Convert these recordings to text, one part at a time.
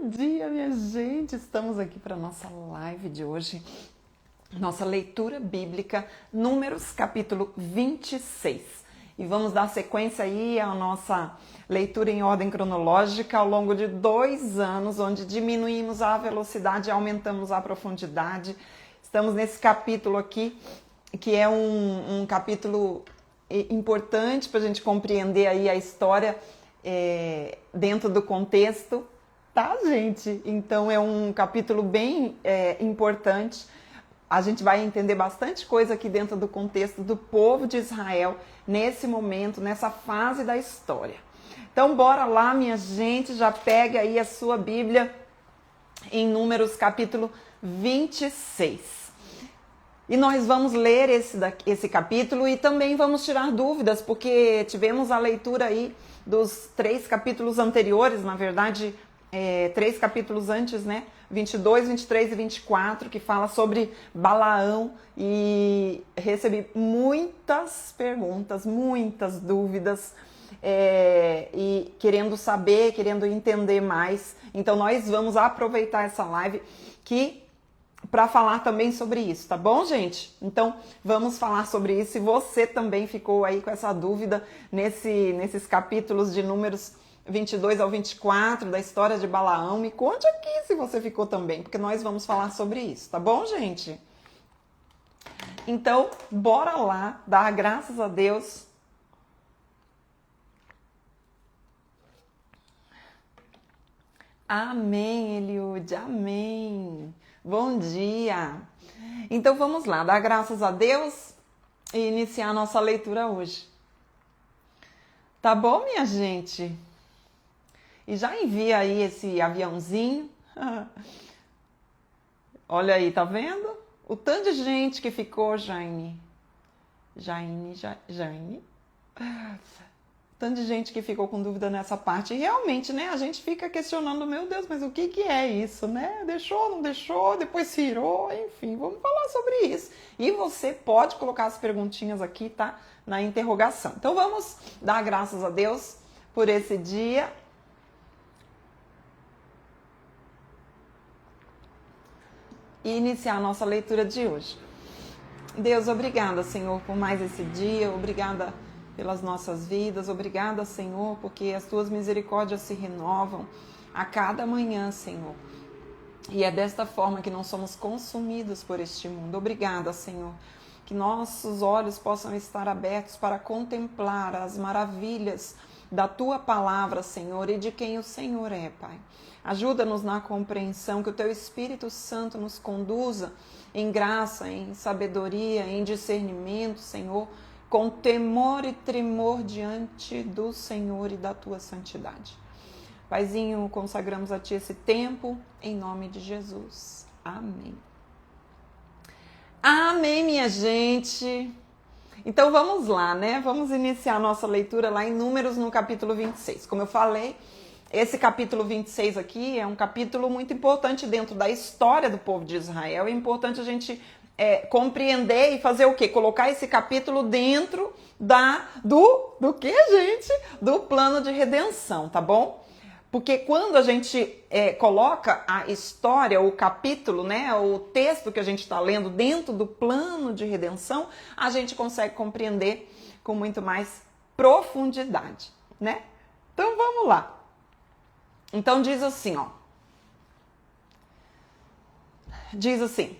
Bom dia, minha gente! Estamos aqui para a nossa live de hoje, nossa leitura bíblica, Números, capítulo 26. E vamos dar sequência aí à nossa leitura em ordem cronológica ao longo de 2 anos, onde diminuímos a velocidade e aumentamos a profundidade. Estamos nesse capítulo aqui, que é um capítulo importante para a gente compreender aí a história dentro do contexto. Tá, gente? Então é um capítulo bem importante. A gente vai entender bastante coisa aqui dentro do contexto do povo de Israel nesse momento, nessa fase da história. Então bora lá, minha gente, já pega aí a sua Bíblia em Números capítulo 26. E nós vamos ler esse capítulo e também vamos tirar dúvidas, porque tivemos a leitura aí dos 3 capítulos anteriores, na verdade, 3 capítulos antes, né? 22, 23 e 24, que fala sobre Balaão, e recebi muitas perguntas, muitas dúvidas, e querendo saber, querendo entender mais. Então nós vamos aproveitar essa live para falar também sobre isso, tá bom, gente? Então vamos falar sobre isso. E você também ficou aí com essa dúvida nesses capítulos de Números 22 ao 24, da história de Balaão, me conte aqui se você ficou também, porque nós vamos falar sobre isso, tá bom, gente? Então, bora lá, dar graças a Deus. Amém, Eliude, amém. Bom dia. Então, vamos lá, dar graças a Deus e iniciar a nossa leitura hoje. Tá bom, minha gente? E já envia aí esse aviãozinho. Olha aí, tá vendo? O tanto de gente que ficou, Jaine. Tanto de gente que ficou com dúvida nessa parte. E realmente, né? A gente fica questionando, meu Deus, mas o que é isso, né? Deixou, não deixou, depois virou, enfim, vamos falar sobre isso. E você pode colocar as perguntinhas aqui, tá? Na interrogação. Então vamos dar graças a Deus por esse dia. E iniciar a nossa leitura de hoje. Deus, obrigada, Senhor, por mais esse dia, obrigada pelas nossas vidas, obrigada, Senhor, porque as tuas misericórdias se renovam a cada manhã, Senhor. E é desta forma que não somos consumidos por este mundo. Obrigada, Senhor, que nossos olhos possam estar abertos para contemplar as maravilhas da tua palavra, Senhor, e de quem o Senhor é, Pai. Ajuda-nos na compreensão, que o teu Espírito Santo nos conduza em graça, em sabedoria, em discernimento, Senhor, com temor e tremor diante do Senhor e da tua santidade. Paizinho, consagramos a ti esse tempo, em nome de Jesus. Amém. Amém, minha gente. Então vamos lá, né? Vamos iniciar a nossa leitura lá em Números, no capítulo 26. Como eu falei, esse capítulo 26 aqui é um capítulo muito importante dentro da história do povo de Israel. É importante a gente compreender e fazer o quê? Colocar esse capítulo dentro do que, gente? Do plano de redenção, tá bom? Porque quando a gente coloca a história, o capítulo, né, o texto que a gente está lendo dentro do plano de redenção, a gente consegue compreender com muito mais profundidade, né? Então vamos lá. Então diz assim, ó. Diz assim: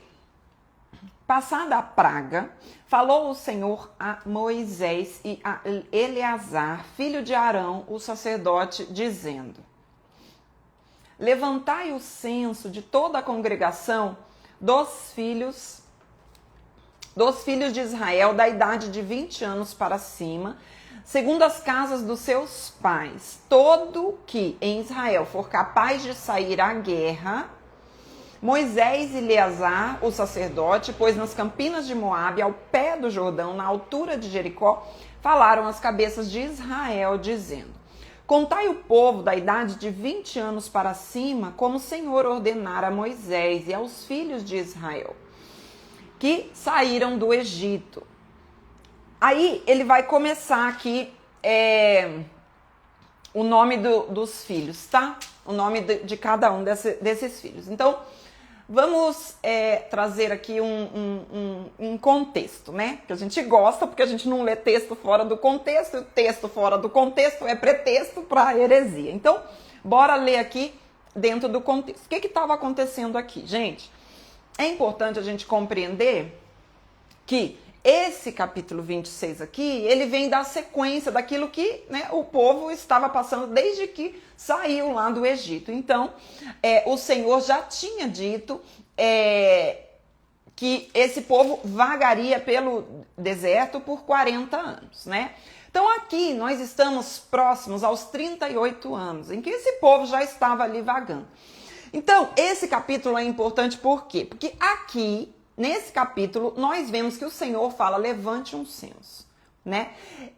passada a praga, falou o Senhor a Moisés e a Eleazar, filho de Arão, o sacerdote, dizendo: levantai o censo de toda a congregação dos filhos de Israel, da idade de 20 anos para cima, segundo as casas dos seus pais. Todo que em Israel for capaz de sair à guerra, Moisés e Eleazar, o sacerdote, pois nas campinas de Moabe, ao pé do Jordão, na altura de Jericó, falaram às cabeças de Israel, dizendo: contai o povo da idade de 20 anos para cima, como o Senhor ordenara a Moisés e aos filhos de Israel, que saíram do Egito. Aí ele vai começar aqui o nome dos filhos, tá? O nome de cada um desses filhos. Então, vamos trazer aqui um contexto, né? Que a gente gosta, porque a gente não lê texto fora do contexto, e o texto fora do contexto é pretexto para heresia. Então, bora ler aqui dentro do contexto. O que estava acontecendo aqui, gente? É importante a gente compreender que esse capítulo 26 aqui, ele vem da sequência daquilo que, né, o povo estava passando desde que saiu lá do Egito. Então, o Senhor já tinha dito que esse povo vagaria pelo deserto por 40 anos, né? Então aqui nós estamos próximos aos 38 anos, em que esse povo já estava ali vagando. Então, esse capítulo é importante por quê? Porque aqui, nesse capítulo, nós vemos que o Senhor fala, levante um censo, né?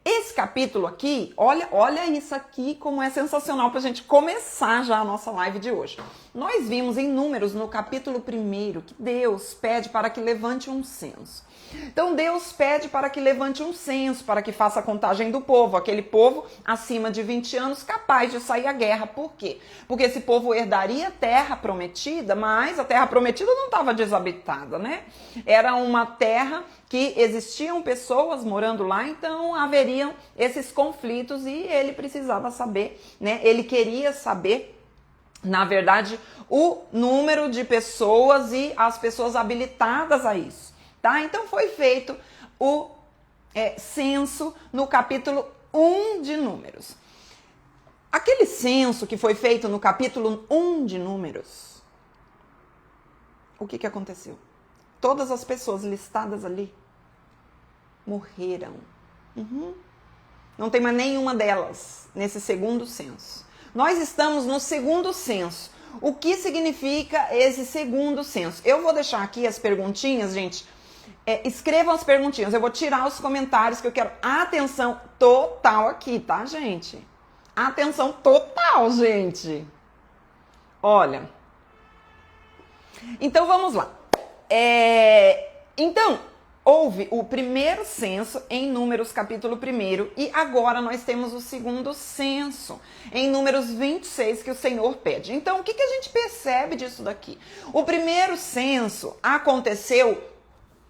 Esse capítulo aqui, olha isso aqui como é sensacional para a gente começar já a nossa live de hoje. Nós vimos em Números, no capítulo 1, que Deus pede para que levante um censo. Então Deus pede para que levante um censo, para que faça a contagem do povo, aquele povo acima de 20 anos capaz de sair à guerra. Por quê? Porque esse povo herdaria a terra prometida, mas a terra prometida não estava desabitada, né? Era uma terra que existiam pessoas morando lá, então haveriam esses conflitos e ele precisava saber, né? Ele queria saber, na verdade, o número de pessoas e as pessoas habilitadas a isso. Tá? Então foi feito o censo no capítulo 1 de Números. Aquele censo que foi feito no capítulo 1 de Números, o que aconteceu? Todas as pessoas listadas ali morreram. Não tem mais nenhuma delas nesse segundo censo. Nós estamos no segundo censo. O que significa esse segundo censo? Eu vou deixar aqui as perguntinhas, gente. Escrevam as perguntinhas, eu vou tirar os comentários que eu quero atenção total aqui, tá, gente? Atenção total, gente. Olha. Então, vamos lá. Então, houve o primeiro censo em Números capítulo 1 e agora nós temos o segundo censo em Números 26 que o Senhor pede. Então, o que a gente percebe disso daqui? O primeiro censo aconteceu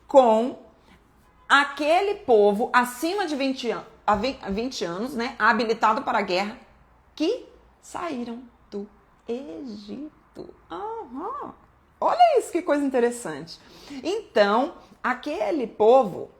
com aquele povo acima de 20 anos, né, habilitado para a guerra, que saíram do Egito. Olha isso, que coisa interessante. Então, aquele povo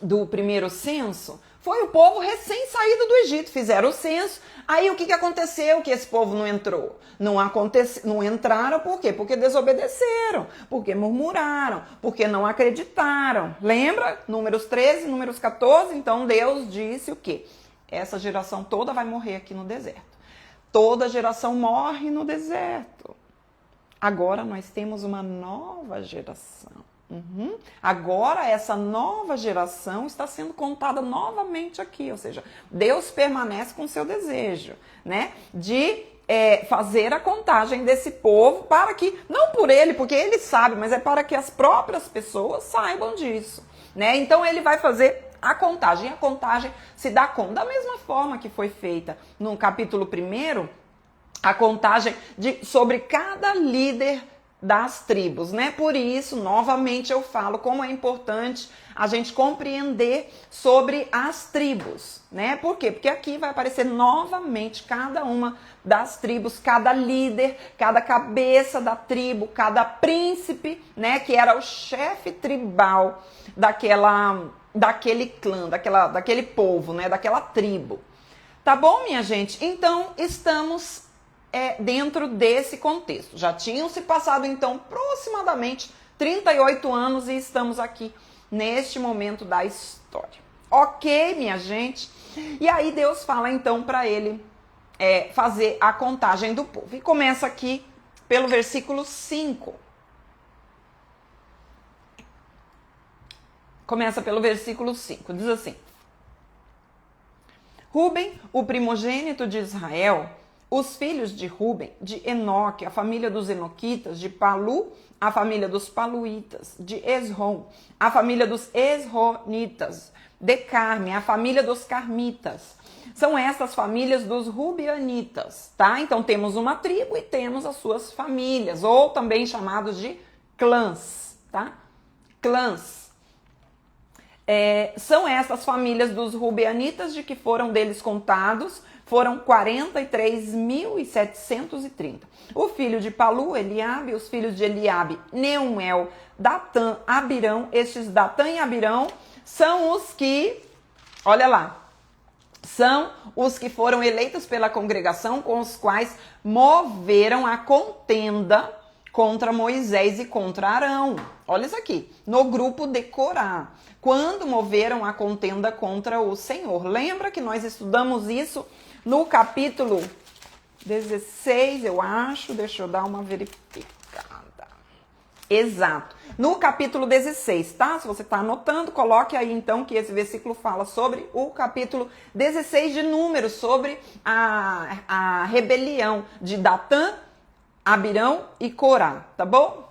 do primeiro censo foi o povo recém-saído do Egito. Fizeram o censo. Aí o que aconteceu que esse povo não entrou? Não entraram por quê? Porque desobedeceram, porque murmuraram, porque não acreditaram. Lembra? Números 13, Números 14. Então Deus disse o quê? Essa geração toda vai morrer aqui no deserto. Toda geração morre no deserto. Agora nós temos uma nova geração. Agora essa nova geração está sendo contada novamente aqui, ou seja, Deus permanece com o seu desejo, né, de fazer a contagem desse povo para que, não por ele, porque ele sabe, mas é para que as próprias pessoas saibam disso, né? Então ele vai fazer a contagem, e a contagem se dá como? Da mesma forma que foi feita no capítulo 1, a contagem sobre cada líder das tribos, né? Por isso, novamente eu falo como é importante a gente compreender sobre as tribos, né? Por quê? Porque aqui vai aparecer novamente cada uma das tribos, cada líder, cada cabeça da tribo, cada príncipe, né? Que era o chefe tribal daquele clã, daquele povo, né? Daquela tribo. Tá bom, minha gente? Então, estamos dentro desse contexto. Já tinham se passado, então, aproximadamente 38 anos e estamos aqui neste momento da história. Ok, minha gente? E aí Deus fala, então, para ele fazer a contagem do povo. E começa aqui pelo versículo 5. Começa pelo versículo 5. Diz assim: Rúben, o primogênito de Israel, Os filhos de Ruben, de Enoque, a família dos Enoquitas, de Palu, a família dos Paluítas, de Esrom, a família dos Esronitas, de Carme, a família dos Carmitas. São essas famílias dos Rubianitas, tá? Então temos uma tribo e temos as suas famílias, ou também chamados de clãs, tá? Clãs. São essas famílias dos Rubianitas, de que foram deles contados, foram 43.730. O filho de Palu, Eliabe, os filhos de Eliabe, Neuel, Datã, Abirão. Estes Datã e Abirão são os que, olha lá, são os que foram eleitos pela congregação, com os quais moveram a contenda contra Moisés e contra Arão. Olha isso aqui, no grupo de Corá, quando moveram a contenda contra o Senhor. Lembra que nós estudamos isso no capítulo 16, eu acho, deixa eu dar uma verificada. Exato, no capítulo 16, tá? Se você está anotando, coloque aí então que esse versículo fala sobre o capítulo 16 de Números, sobre a rebelião de Datã, Abirão e Corá, tá bom?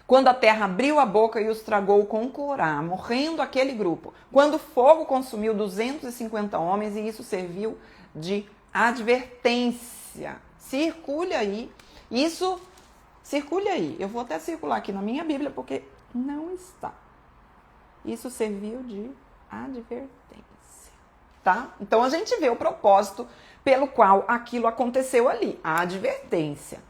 Quando a terra abriu a boca e os tragou com Corá, morrendo aquele grupo. Quando o fogo consumiu 250 homens e isso serviu de advertência. Circule aí. Isso, circule aí. Eu vou até circular aqui na minha Bíblia porque não está. Isso serviu de advertência, tá? Então a gente vê o propósito pelo qual aquilo aconteceu ali, a advertência.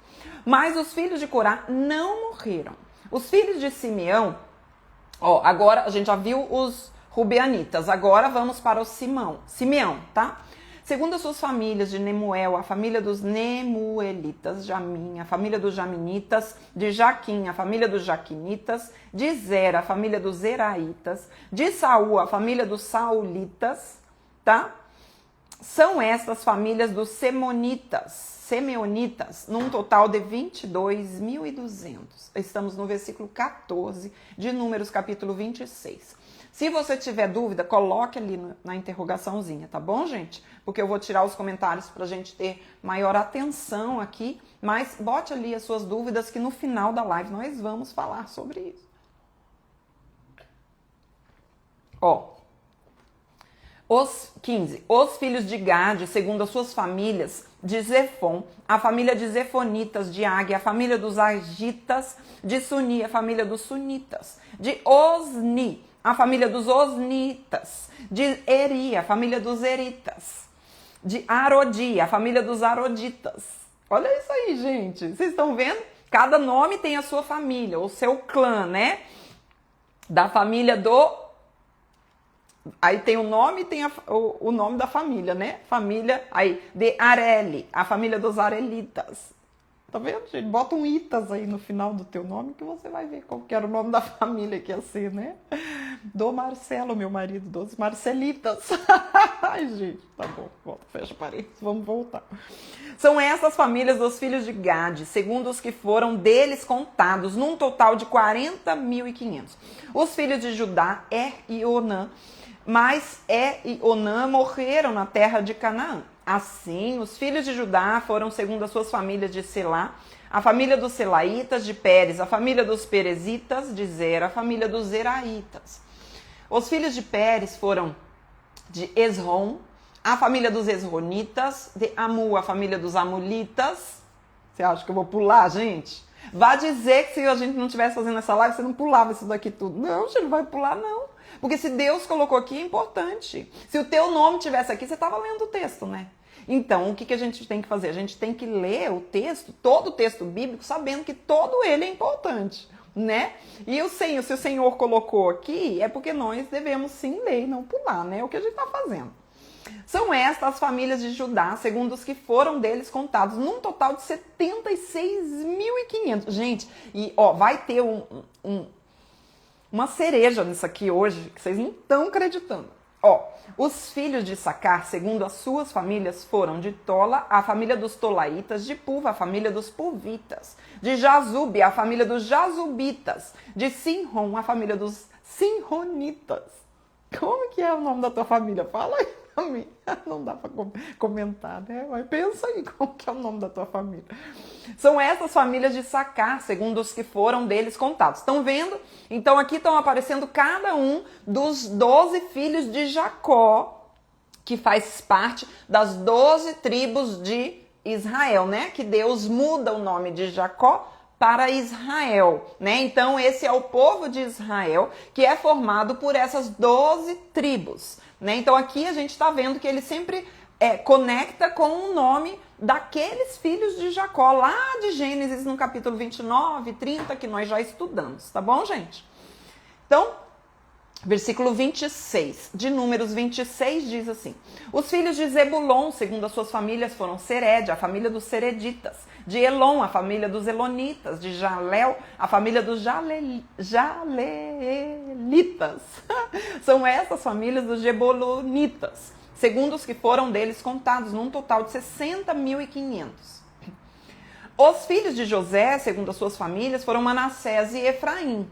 Mas os filhos de Corá não morreram. Os filhos de Simeão, agora a gente já viu os Rubeanitas, agora vamos para o Simeão, tá? Segundo as suas famílias, de Nemuel, a família dos Nemuelitas, Jamim, a família dos Jaminitas, de Jaquim, a família dos Jaquinitas, de Zera, a família dos Zeraitas, de Saul, a família dos Saulitas, tá? São estas famílias dos Simeonitas, num total de 22.200. Estamos no versículo 14 de Números, capítulo 26. Se você tiver dúvida, coloque ali na interrogaçãozinha, tá bom, gente? Porque eu vou tirar os comentários para a gente ter maior atenção aqui, mas bote ali as suas dúvidas que no final da live nós vamos falar sobre isso. Os 15. Os filhos de Gade, segundo as suas famílias, de Zefon, a família de Zefonitas, de Águia, a família dos Agitas, de Suni, a família dos Sunitas, de Osni, a família dos Osnitas, de Eri, a família dos Eritas, de Arodi, a família dos Aroditas. Olha isso aí, gente. Vocês estão vendo? Cada nome tem a sua família, o seu clã, né? Da família do... Aí tem o nome e tem o nome da família, né? Família, aí, de Areli, a família dos Arelitas. Tá vendo, gente? Bota um Itas aí no final do teu nome que você vai ver qual que era o nome da família que ia ser, né? Do Marcelo, meu marido, dos Marcelitas. Ai, gente, tá bom. Volta, fecha parênteses, vamos voltar. São essas famílias dos filhos de Gade, segundo os que foram deles contados, num total de 40.500. Os filhos de Judá, e Onã, mas e Onã morreram na terra de Canaã. Assim, os filhos de Judá foram segundo as suas famílias de Selá, a família dos Selaitas, de Pérez, a família dos Perezitas, de Zera, a família dos Zeraitas. Os filhos de Pérez foram de Esrom, a família dos Esronitas, de Amu, a família dos Amulitas. Você acha que eu vou pular, gente? Vá dizer que se a gente não estivesse fazendo essa live, você não pulava isso daqui tudo. Não, você não vai pular, não. Porque se Deus colocou aqui, é importante. Se o teu nome estivesse aqui, você estava lendo o texto, né? Então, o que a gente tem que fazer? A gente tem que ler o texto, todo o texto bíblico, sabendo que todo ele é importante, né? E se o Senhor colocou aqui, é porque nós devemos sim ler e não pular, né? É o que a gente está fazendo. São estas as famílias de Judá, segundo os que foram deles contados, num total de 76.500. Gente, e vai ter uma cereja nisso aqui hoje, que vocês não estão acreditando. Os filhos de Issacar, segundo as suas famílias, foram de Tola, a família dos Tolaitas, de Puva, a família dos Puvitas, de Jazube, a família dos Jazubitas, de Sinron, a família dos Sinronitas. Como que é o nome da tua família? Fala aí. Não dá para comentar, né? Mas pensa aí, como que é o nome da tua família? São essas famílias de Issacar, segundo os que foram deles contados. Estão vendo? Então aqui estão aparecendo cada um dos 12 filhos de Jacó, que faz parte das 12 tribos de Israel, né? Que Deus muda o nome de Jacó para Israel, né? Então esse é o povo de Israel, que é formado por essas 12 tribos, né? Então aqui a gente está vendo que ele sempre conecta com o nome daqueles filhos de Jacó, lá de Gênesis no capítulo 29, 30, que nós já estudamos, tá bom, gente? Então, versículo 26, de Números 26, diz assim: os filhos de Zebulon, segundo as suas famílias, foram Sered, a família dos Sereditas; de Elon, a família dos Elonitas; de Jalel, a família dos Jalelitas. São essas famílias dos Jebolonitas, segundo os que foram deles contados, num total de 60.500. Os filhos de José, segundo as suas famílias, foram Manassés e Efraim.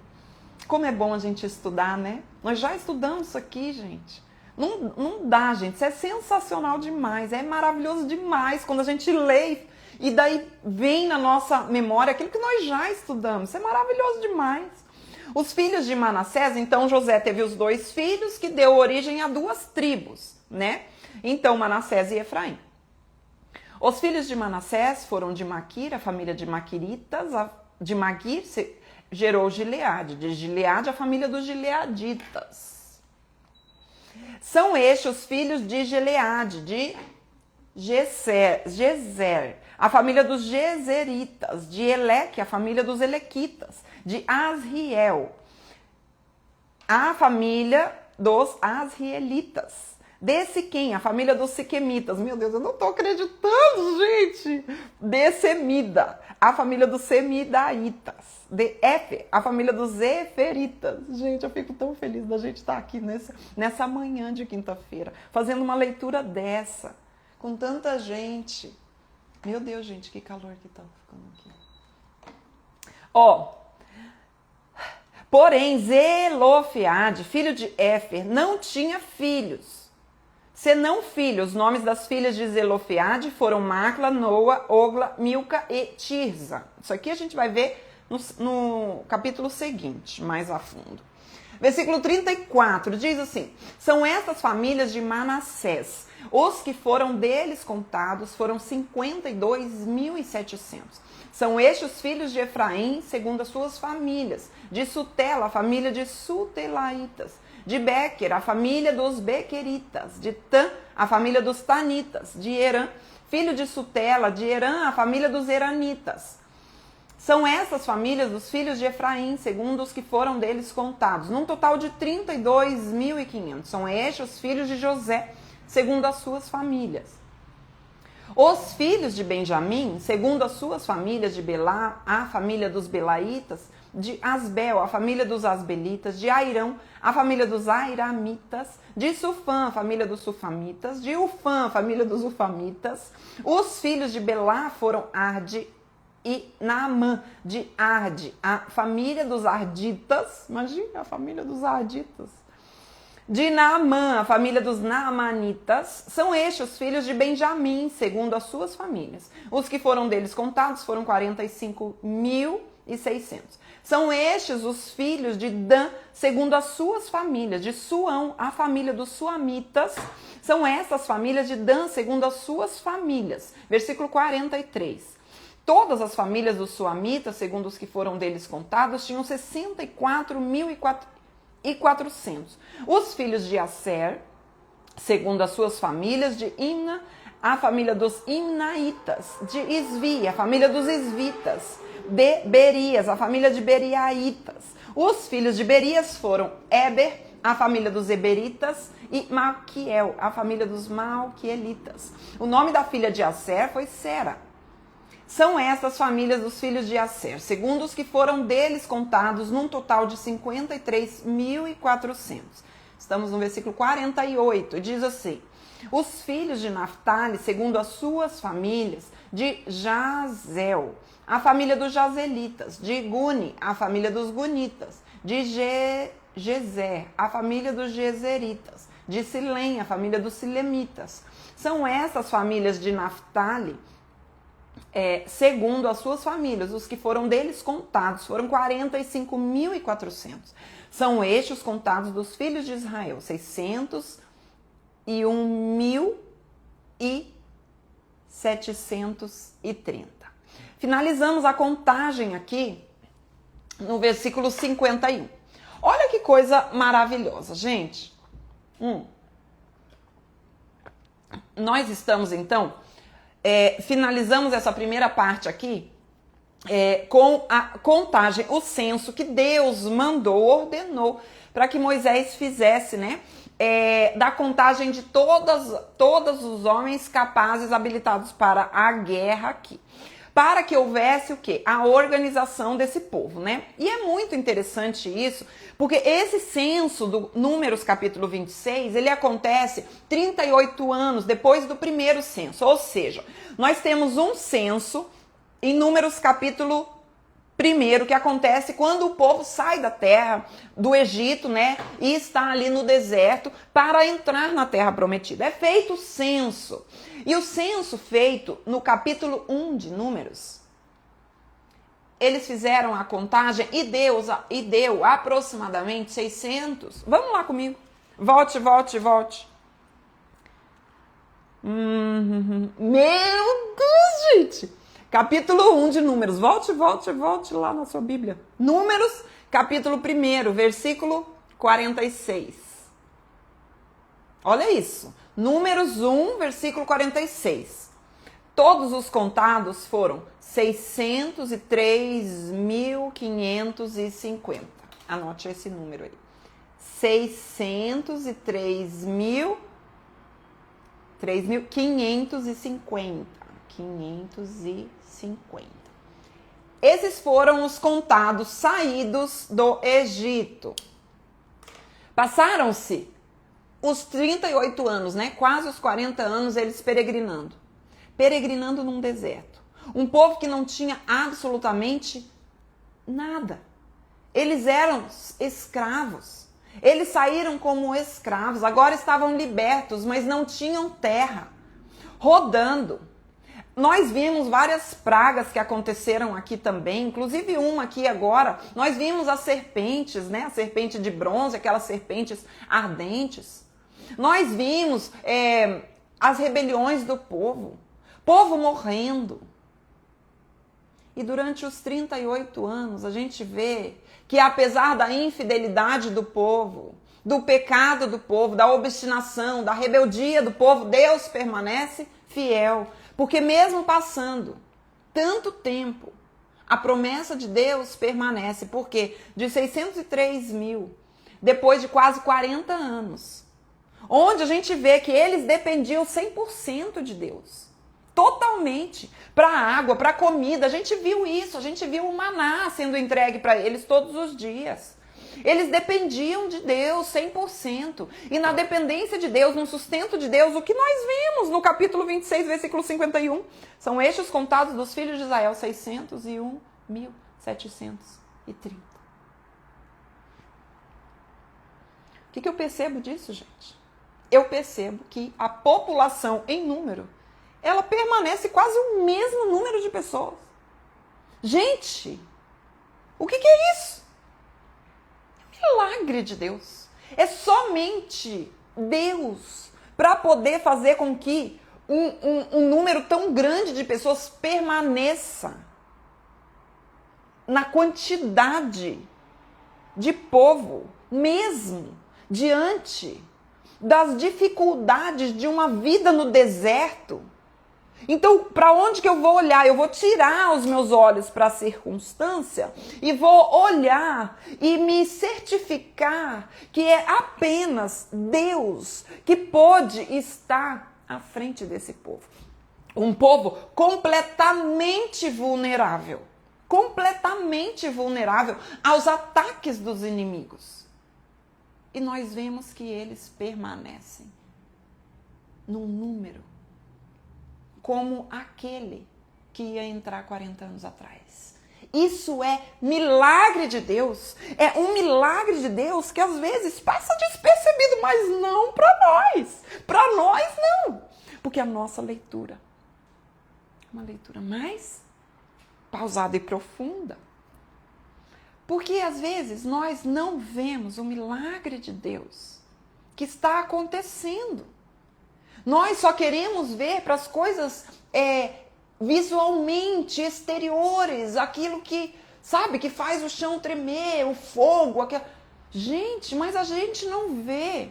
Como é bom a gente estudar, né? Nós já estudamos isso aqui, gente. Não dá, gente. Isso é sensacional demais. É maravilhoso demais quando a gente lê e daí vem na nossa memória aquilo que nós já estudamos. Isso é maravilhoso demais. Os filhos de Manassés, então José teve os 2 filhos que deu origem a 2 tribos, né? Então Manassés e Efraim. Os filhos de Manassés foram de Maquir, a família de Maquiritas; de Maquir gerou Gileade; de Gileade, a família dos Gileaditas. São estes os filhos de Gileade, de Gezer, a família dos Gezeritas; de Eleque, a família dos Elequitas; de Asriel, a família dos Asrielitas; de Siquém, a família dos Siquemitas. Meu Deus, eu não tô acreditando, gente! De Semida, a família dos Semidaitas; de Éfer, a família dos Eferitas. Gente, eu fico tão feliz da gente estar aqui nessa manhã de quinta-feira, fazendo uma leitura dessa, com tanta gente. Meu Deus, gente, que calor que tá ficando aqui. Porém, Zelofeade, filho de Éfer, não tinha filhos. Senão filhos. Os nomes das filhas de Zelofeade foram Macla, Noa, Ogla, Milca e Tirza. Isso aqui a gente vai ver no capítulo seguinte, mais a fundo. Versículo 34 diz assim: são estas famílias de Manassés. Os que foram deles contados foram 52.700. São estes os filhos de Efraim, segundo as suas famílias. De Sutela, a família de Sutelaitas; de Bequer, a família dos Bequeritas; de Tan, a família dos Tanitas; de Herã, filho de Sutela; de Herã, a família dos Heranitas. São essas famílias dos filhos de Efraim, segundo os que foram deles contados, num total de 32.500. São estes os filhos de José, segundo as suas famílias. Os filhos de Benjamim, segundo as suas famílias, de Belá, a família dos Belaitas; de Asbel, a família dos Asbelitas; de Airão, a família dos Airamitas; de Sufã, a família dos Sufamitas; de Ufã, a família dos Ufamitas. Os filhos de Belá foram Arde e Naamã; de Arde, a família dos Arditas. Imagina a família dos Arditas. De Naamã, a família dos Naamanitas. São estes os filhos de Benjamim, segundo as suas famílias. Os que foram deles contados foram 45.600. São estes os filhos de Dan, segundo as suas famílias. De Suão, a família dos Suamitas. São essas famílias de Dan, segundo as suas famílias. Versículo 43. Todas as famílias dos Suamitas, segundo os que foram deles contados, tinham 64.400. Os filhos de Asser, segundo as suas famílias, de Imna, a família dos Imnaitas; de Isvi, a família dos Isvitas; de Berias, a família de Beriaitas. Os filhos de Berias foram Eber, a família dos Eberitas; e Malquiel, a família dos Malquielitas. O nome da filha de Asser foi Sera. São estas famílias dos filhos de Asser, segundo os que foram deles contados, num total de 53.400. Estamos no versículo 48, e diz assim: os filhos de Naftali, segundo as suas famílias, de Jazel, a família dos Jazelitas; de Guni, a família dos Gunitas; de Gezer, a família dos Gezeritas; de Silém, a família dos silemitas. São essas famílias de Naftali, segundo as suas famílias, os que foram deles contados, foram 45.400. São estes os contados dos filhos de Israel, 601.730. Finalizamos a contagem aqui no versículo 51. Olha que coisa maravilhosa, gente. Nós estamos, então, finalizamos essa primeira parte aqui com a contagem, o censo que Deus mandou, ordenou para que Moisés fizesse, né? Da contagem de todos os homens capazes, habilitados para a guerra aqui. Para que houvesse o quê? A organização desse povo, né? E é muito interessante isso, porque esse censo do Números capítulo 26, ele acontece 38 anos depois do primeiro censo. Ou seja, nós temos um censo em Números capítulo 1, que acontece quando o povo sai da terra do Egito, né? E está ali no deserto para entrar na terra prometida. É feito o censo. E o censo feito no capítulo 1 de Números, eles fizeram a contagem e deu aproximadamente 600. Vamos lá comigo. Volte. Meu Deus, gente! Capítulo 1 de Números. Volte lá na sua Bíblia. Números, capítulo 1, versículo 46. Olha isso. Números 1, versículo 46. Todos os contados foram 603.550. Anote esse número aí. 603.550. 550. Esses foram os contados saídos do Egito. Passaram-se os 38 anos, né? Quase os 40 anos eles peregrinando num deserto. Um povo que não tinha absolutamente nada. Eles eram escravos. Eles saíram como escravos, agora estavam libertos, mas não tinham terra. Rodando. Nós vimos várias pragas que aconteceram aqui também, inclusive uma aqui agora. Nós vimos as serpentes, né? A serpente de bronze, aquelas serpentes ardentes. Nós vimos as rebeliões do povo morrendo. E durante os 38 anos, a gente vê que apesar da infidelidade do povo, do pecado do povo, da obstinação, da rebeldia do povo, Deus permanece fiel. Porque mesmo passando tanto tempo, a promessa de Deus permanece. Porque de 603.000, depois de quase 40 anos, onde a gente vê que eles dependiam 100% de Deus. Totalmente. Para a água, para a comida. A gente viu isso. A gente viu o maná sendo entregue para eles todos os dias. Eles dependiam de Deus 100%. E na dependência de Deus, no sustento de Deus, o que nós vimos no capítulo 26, versículo 51, são estes contados dos filhos de Israel, 601.730. O que eu percebo disso, gente? Eu percebo que a população em número, ela permanece quase o mesmo número de pessoas. Gente, o que é isso? Milagre de Deus. É somente Deus para poder fazer com que um número tão grande de pessoas permaneça na quantidade de povo, mesmo diante das dificuldades de uma vida no deserto. Então, para onde que eu vou olhar? Eu vou tirar os meus olhos para a circunstância e vou olhar e me certificar que é apenas Deus que pode estar à frente desse povo. Um povo completamente vulnerável aos ataques dos inimigos. E nós vemos que eles permanecem num número como aquele que ia entrar 40 anos atrás. Isso é milagre de Deus. É um milagre de Deus que às vezes passa despercebido, mas não para nós. Para nós não. Porque a nossa leitura é uma leitura mais pausada e profunda. Porque às vezes nós não vemos o milagre de Deus que está acontecendo. Nós só queremos ver para as coisas visualmente exteriores, aquilo que, sabe, que faz o chão tremer, o fogo, aquela... Gente, mas a gente não vê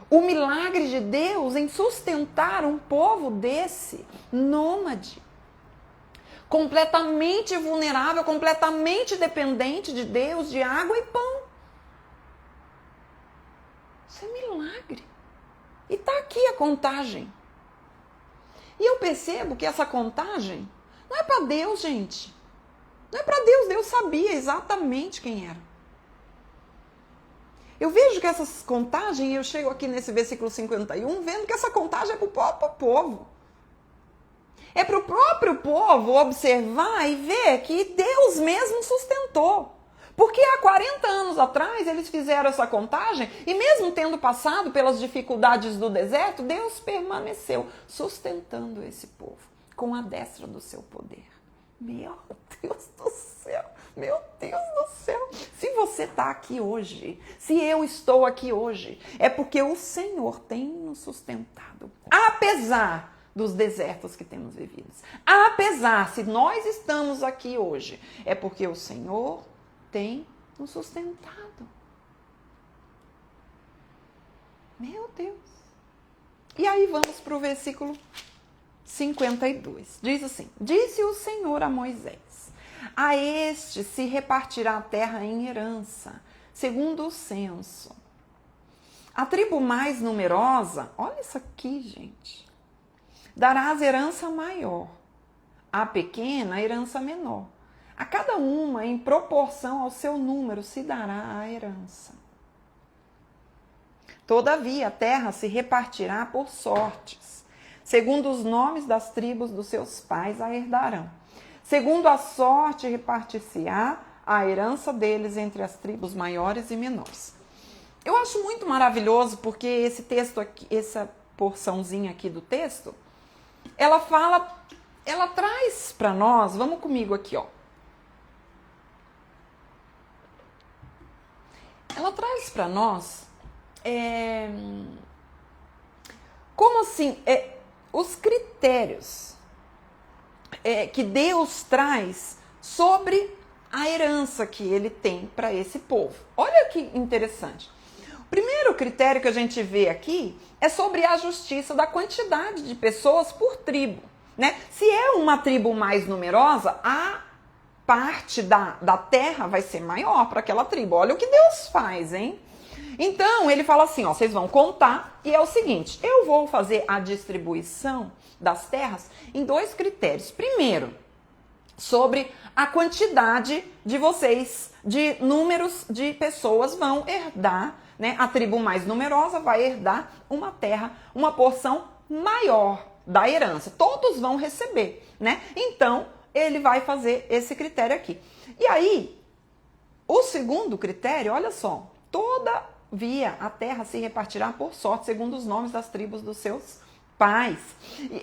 o milagre de Deus em sustentar um povo desse, nômade, completamente vulnerável, completamente dependente de Deus, de água e pão. Isso é milagre. E está aqui a contagem. E eu percebo que essa contagem não é para Deus, gente. Não é para Deus. Deus sabia exatamente quem era. Eu vejo que essas contagens, eu chego aqui nesse versículo 51, vendo que essa contagem é para o próprio povo. É para o próprio povo observar e ver que Deus mesmo sustentou. Porque há 40 anos atrás eles fizeram essa contagem e mesmo tendo passado pelas dificuldades do deserto, Deus permaneceu sustentando esse povo com a destra do seu poder. Meu Deus do céu, meu Deus do céu. Se você está aqui hoje, se eu estou aqui hoje, é porque o Senhor tem nos sustentado. Apesar dos desertos que temos vividos. Apesar, se nós estamos aqui hoje, é porque o Senhor tem nos sustentado. Meu Deus. E aí vamos para o versículo 52. Diz assim: disse o Senhor a Moisés: a este se repartirá a terra em herança, segundo o censo. A tribo mais numerosa, olha isso aqui, gente, darás herança maior, a pequena herança menor. A cada uma, em proporção ao seu número, se dará a herança. Todavia, a terra se repartirá por sortes. Segundo os nomes das tribos dos seus pais a herdarão. Segundo a sorte, repartir-se-á a herança deles entre as tribos maiores e menores. Eu acho muito maravilhoso porque esse texto aqui, essa porçãozinha aqui do texto, ela traz para nós, vamos comigo aqui, ó. Ela traz para nós, como assim, os critérios que Deus traz sobre a herança que ele tem para esse povo. Olha que interessante. O primeiro critério que a gente vê aqui é sobre a justiça da quantidade de pessoas por tribo, né? Se é uma tribo mais numerosa, a parte da terra vai ser maior para aquela tribo. Olha o que Deus faz, hein? Então, ele fala assim, ó, vocês vão contar, e é o seguinte, eu vou fazer a distribuição das terras em 2 critérios. Primeiro, sobre a quantidade de vocês, de números de pessoas vão herdar, né? A tribo mais numerosa vai herdar uma terra, uma porção maior da herança. Todos vão receber, né? Então, ele vai fazer esse critério aqui. E aí, o segundo critério, olha só, todavia a terra se repartirá por sorte, segundo os nomes das tribos dos seus pais.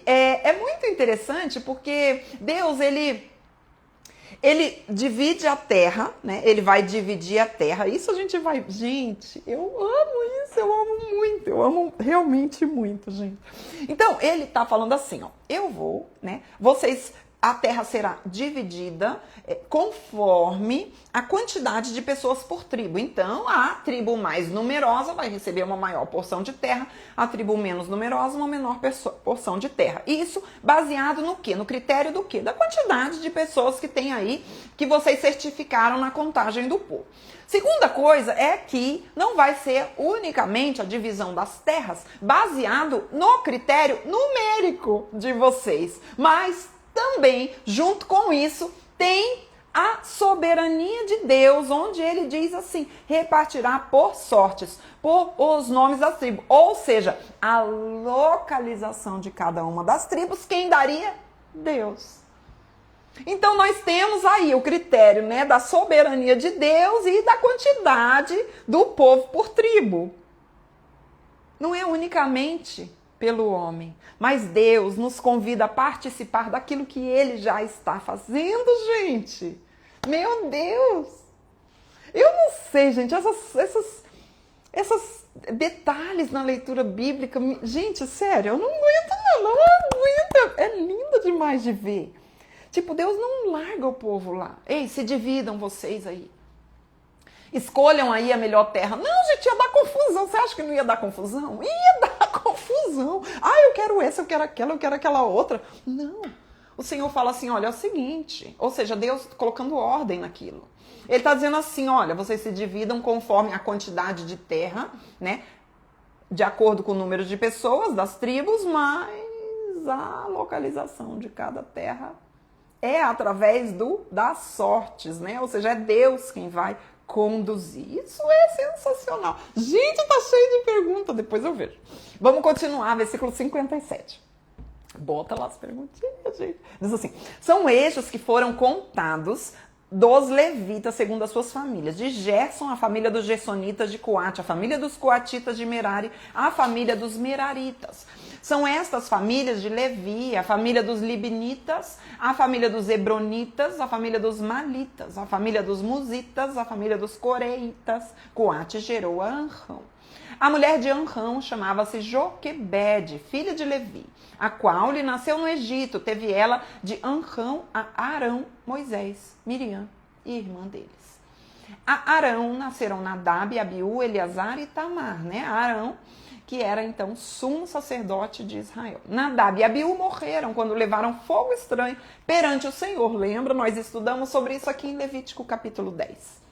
É muito interessante porque Deus, ele divide a terra, né? Ele vai dividir a terra. Isso a gente vai... Gente, eu amo isso, eu amo muito, eu amo realmente muito, gente. Então, ele tá falando assim, ó, eu vou, né? A terra será dividida conforme a quantidade de pessoas por tribo. Então, a tribo mais numerosa vai receber uma maior porção de terra, a tribo menos numerosa uma menor porção de terra. Isso baseado no quê? No critério do quê? Da quantidade de pessoas que tem aí, que vocês certificaram na contagem do povo. Segunda coisa é que não vai ser unicamente a divisão das terras baseado no critério numérico de vocês, mas também, junto com isso, tem a soberania de Deus, onde ele diz assim, repartirá por sortes, por os nomes das tribos. Ou seja, a localização de cada uma das tribos, quem daria? Deus. Então nós temos aí o critério, né, da soberania de Deus e da quantidade do povo por tribo. Não é unicamente pelo homem, mas Deus nos convida a participar daquilo que Ele já está fazendo, gente. Meu Deus! Eu não sei, gente, esses detalhes na leitura bíblica, gente, sério, eu não aguento não aguento. É lindo demais de ver. Tipo, Deus não larga o povo lá. Ei, se dividam vocês aí. Escolham aí a melhor terra. Não, gente, ia dar confusão. Você acha que não ia dar confusão? Ia dar confusão. Ah, eu quero essa, eu quero aquela outra. Não. O Senhor fala assim, olha, é o seguinte. Ou seja, Deus colocando ordem naquilo. Ele está dizendo assim, olha, vocês se dividam conforme a quantidade de terra, né? De acordo com o número de pessoas das tribos, mas a localização de cada terra é através das sortes, né? Ou seja, é Deus quem vai conduzir. Isso é sensacional. Gente, tá cheio de perguntas, depois eu vejo. Vamos continuar, versículo 57. Bota lá as perguntinhas, gente. Diz assim, são estes que foram contados dos levitas segundo as suas famílias. De Gerson, a família dos Gersonitas de Coate, a família dos Coatitas de Merari, a família dos Meraritas. São estas famílias de Levi, a família dos Libnitas, a família dos Hebronitas, a família dos Malitas, a família dos Musitas, a família dos Coreitas. Coate gerou a Anrão. A mulher de Anrão chamava-se Joquebede, filha de Levi, a qual lhe nasceu no Egito. Teve ela de Anrão a Arão, Moisés, Miriam e irmã deles. A Arão nasceram Nadab, Abiú, Eleazar e Tamar, né? Arão, que era então sumo sacerdote de Israel. Nadab e Abiú morreram quando levaram fogo estranho perante o Senhor. Lembra? Nós estudamos sobre isso aqui em Levítico capítulo 10.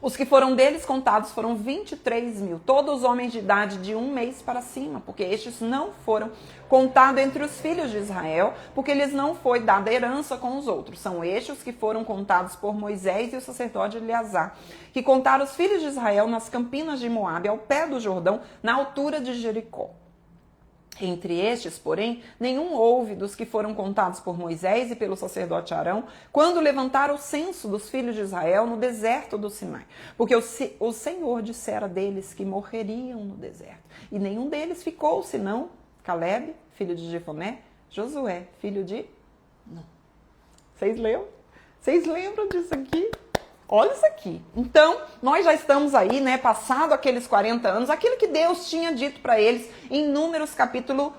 Os que foram deles contados foram 23 mil, todos homens de idade de 1 mês para cima, porque estes não foram contados entre os filhos de Israel, porque lhes não foi dada herança com os outros. São estes que foram contados por Moisés e o sacerdote Eleazar, que contaram os filhos de Israel nas campinas de Moabe, ao pé do Jordão, na altura de Jericó. Entre estes, porém, nenhum houve dos que foram contados por Moisés e pelo sacerdote Arão, quando levantaram o censo dos filhos de Israel no deserto do Sinai. Porque o Senhor dissera deles que morreriam no deserto. E nenhum deles ficou, senão Caleb, filho de Jefoné, Josué, filho de Nun. Vocês lembram? Vocês lembram disso aqui? Olha isso aqui. Então, nós já estamos aí, né, passado aqueles 40 anos, aquilo que Deus tinha dito para eles em Números capítulo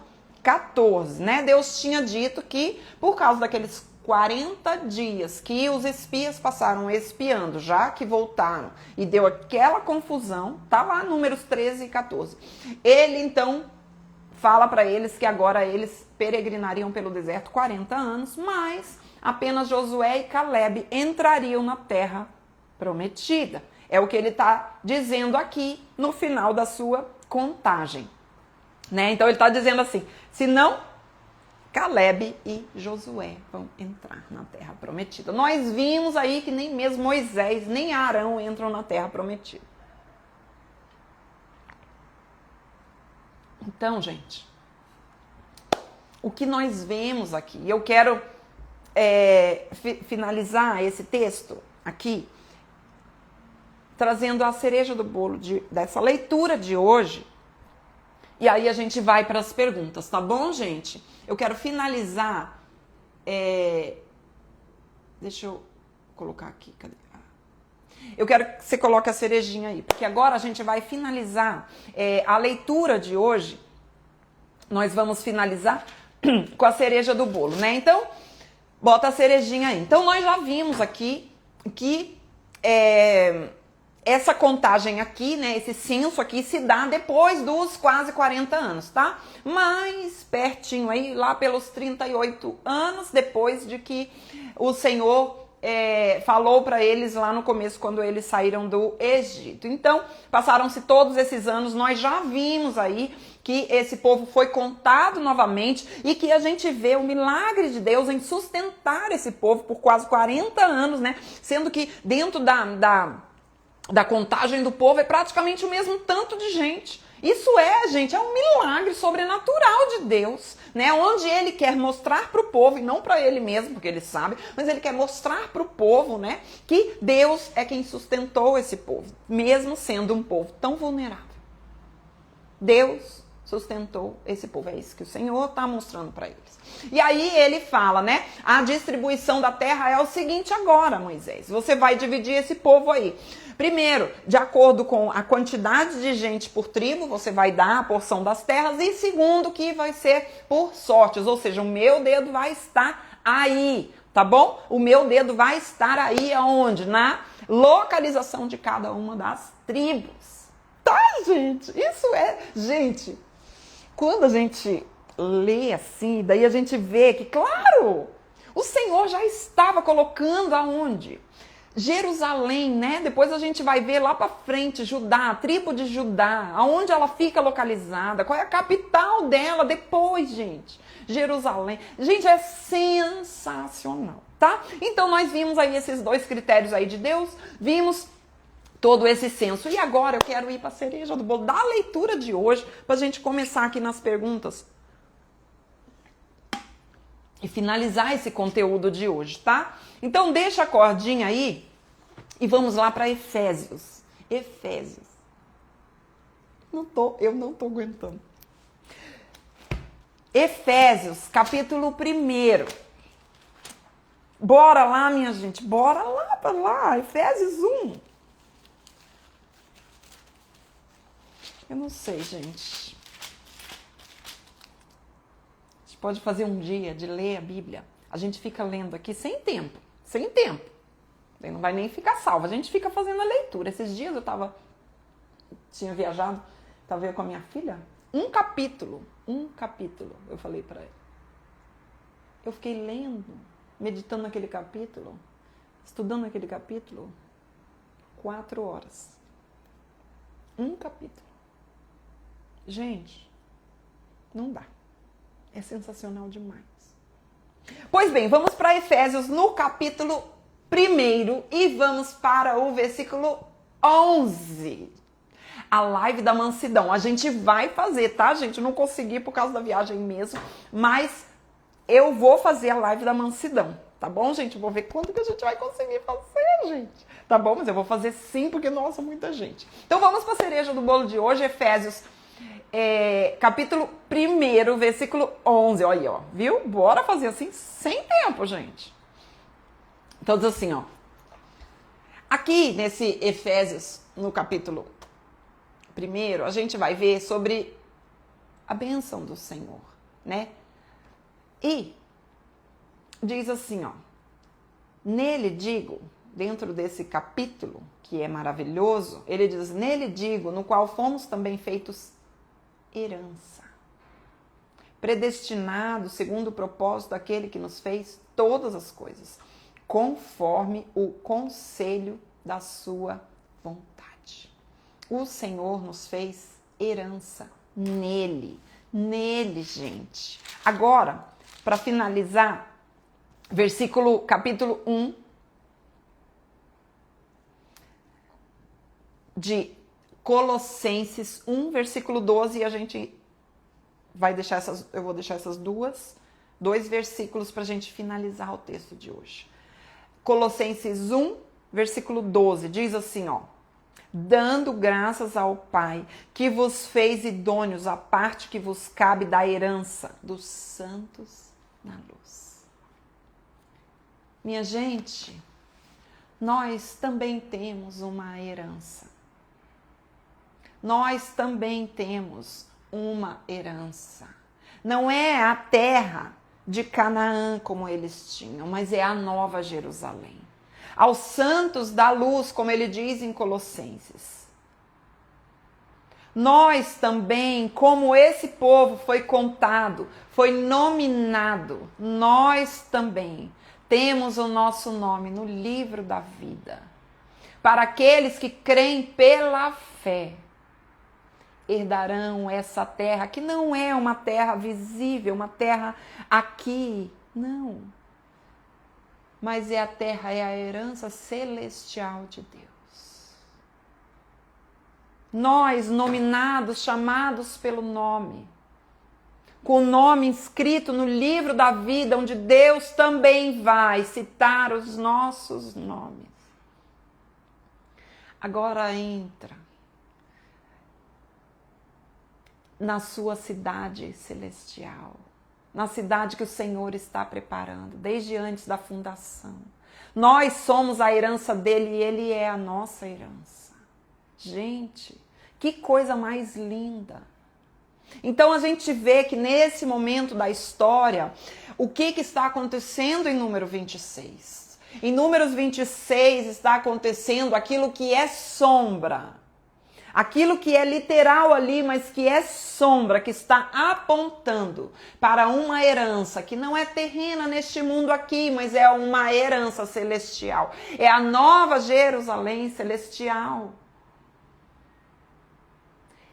14, né? Deus tinha dito que por causa daqueles 40 dias que os espias passaram espiando, já que voltaram e deu aquela confusão, tá lá Números 13 e 14. Ele então fala para eles que agora eles peregrinariam pelo deserto 40 anos, mas apenas Josué e Caleb entrariam na terra prometida. É o que ele está dizendo aqui no final da sua contagem, né? Então ele está dizendo assim, se não, Caleb e Josué vão entrar na terra prometida. Nós vimos aí que nem mesmo Moisés nem Arão entram na terra prometida. Então, gente, o que nós vemos aqui, eu quero finalizar esse texto aqui, trazendo a cereja do bolo dessa leitura de hoje. E aí a gente vai para as perguntas, tá bom, gente? Eu quero finalizar. Deixa eu colocar aqui. Cadê? Eu quero que você coloque a cerejinha aí, porque agora a gente vai finalizar a leitura de hoje. Nós vamos finalizar com a cereja do bolo, né? Então, bota a cerejinha aí. Então, nós já vimos aqui que essa contagem aqui, né, esse censo aqui se dá depois dos quase 40 anos, tá? Mais pertinho aí, lá pelos 38 anos, depois de que o Senhor falou para eles lá no começo, quando eles saíram do Egito. Então, passaram-se todos esses anos, nós já vimos aí que esse povo foi contado novamente e que a gente vê o milagre de Deus em sustentar esse povo por quase 40 anos, né? Sendo que dentro da contagem do povo é praticamente o mesmo tanto de gente. Isso gente, é um milagre sobrenatural de Deus, né? Onde ele quer mostrar para o povo, e não para ele mesmo, porque ele sabe, mas ele quer mostrar para o povo, né, que Deus é quem sustentou esse povo, mesmo sendo um povo tão vulnerável. Deus sustentou esse povo, é isso que o Senhor está mostrando para eles. E aí ele fala, né, a distribuição da terra é o seguinte agora, Moisés, você vai dividir esse povo aí. Primeiro, de acordo com a quantidade de gente por tribo, você vai dar a porção das terras. E segundo, que vai ser por sortes, ou seja, o meu dedo vai estar aí, tá bom? O meu dedo vai estar aí aonde? Na localização de cada uma das tribos. Tá, gente? Isso gente, quando a gente lê assim, daí a gente vê que, claro, o Senhor já estava colocando aonde? Jerusalém, né? Depois a gente vai ver lá para frente, Judá, a tribo de Judá, aonde ela fica localizada, qual é a capital dela depois, gente. Jerusalém. Gente, é sensacional, tá? Então nós vimos aí esses dois critérios aí de Deus, vimos todo esse censo. E agora eu quero ir para a cereja do bolo da leitura de hoje, para a gente começar aqui nas perguntas e finalizar esse conteúdo de hoje, tá? Então deixa a cordinha aí e vamos lá para Efésios. Efésios. Eu não tô aguentando. Efésios, capítulo 1. Bora lá, minha gente, bora lá para lá. Efésios 1. Eu não sei, gente. A gente pode fazer um dia de ler a Bíblia. A gente fica lendo aqui sem tempo. Sem tempo. Não vai nem ficar salvo. A gente fica fazendo a leitura. Esses dias eu tinha viajado, estava eu com a minha filha. Um capítulo. Eu falei para ela. Eu fiquei lendo, meditando naquele capítulo, estudando aquele capítulo, 4 horas. Um capítulo. Gente, não dá. É sensacional demais. Pois bem, vamos para Efésios no capítulo 1 e vamos para o versículo 11. A live da mansidão. A gente vai fazer, tá, gente? Eu não consegui por causa da viagem mesmo, mas eu vou fazer a live da mansidão, tá bom, gente? Eu vou ver quando que a gente vai conseguir fazer, gente. Tá bom? Mas eu vou fazer sim, porque, nossa, muita gente. Então vamos para a cereja do bolo de hoje, Efésios capítulo 1, versículo 11. Olha aí, ó. Viu? Bora fazer assim, sem tempo, gente. Então diz assim, ó. Aqui nesse Efésios, no capítulo 1, a gente vai ver sobre a bênção do Senhor, né? E diz assim, ó. Nele digo, dentro desse capítulo, que é maravilhoso, ele diz, nele digo, no qual fomos também feitos herança, predestinado segundo o propósito daquele que nos fez todas as coisas, conforme o conselho da sua vontade. O Senhor nos fez herança nele, gente. Agora, para finalizar, capítulo 1 de Colossenses 1, versículo 12, e a gente vai deixar eu vou deixar dois versículos para a gente finalizar o texto de hoje. Colossenses 1, versículo 12, diz assim, ó. Dando graças ao Pai, que vos fez idôneos à parte que vos cabe da herança dos santos na luz. Minha gente, nós também temos uma herança. Nós também temos uma herança. Não é a terra de Canaã como eles tinham, mas é a Nova Jerusalém. Aos santos da luz, como ele diz em Colossenses. Nós também, como esse povo foi contado, foi nominado, nós também temos o nosso nome no livro da vida. Para aqueles que creem pela fé, herdarão essa terra, que não é uma terra visível, uma terra aqui, não. Mas é a herança celestial de Deus. Nós, nominados, chamados pelo nome, com o nome inscrito no livro da vida, onde Deus também vai citar os nossos nomes. Agora entra na sua cidade celestial, na cidade que o Senhor está preparando, desde antes da fundação. Nós somos a herança dele e ele é a nossa herança. Gente, que coisa mais linda! Então a gente vê que nesse momento da história, o que está acontecendo em número 26? Em números 26 está acontecendo aquilo que é sombra. Aquilo que é literal ali, mas que é sombra, que está apontando para uma herança que não é terrena neste mundo aqui, mas é uma herança celestial. É a nova Jerusalém celestial.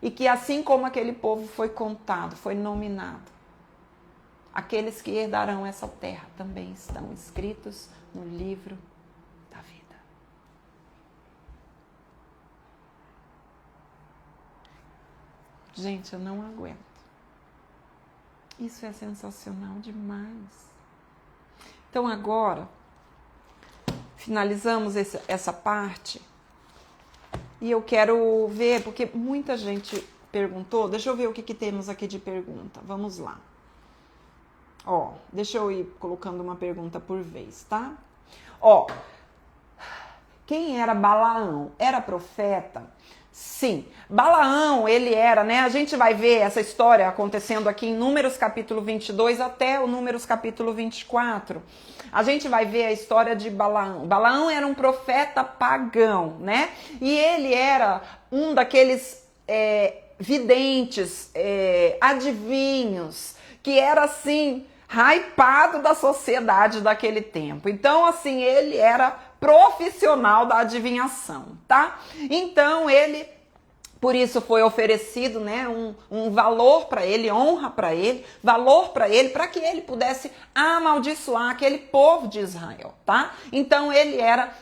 E que assim como aquele povo foi contado, foi nominado, aqueles que herdarão essa terra também estão inscritos no livro da vida. Gente, eu não aguento. Isso é sensacional demais. Então agora, finalizamos essa parte. E eu quero ver, porque muita gente perguntou. Deixa eu ver o que temos aqui de pergunta. Vamos lá. Ó, deixa eu ir colocando uma pergunta por vez, tá? Ó, quem era Balaão? Era profeta? Sim, Balaão, ele era, né? A gente vai ver essa história acontecendo aqui em Números capítulo 22 até o Números capítulo 24. A gente vai ver a história de Balaão. Balaão era um profeta pagão, né? E ele era um daqueles videntes, adivinhos, que era assim, hypado da sociedade daquele tempo. Então, assim, ele era profissional da adivinhação, tá? Então, ele, por isso foi oferecido, né, um valor para ele, honra para ele, valor para ele, para que ele pudesse amaldiçoar aquele povo de Israel, tá? Então, ele era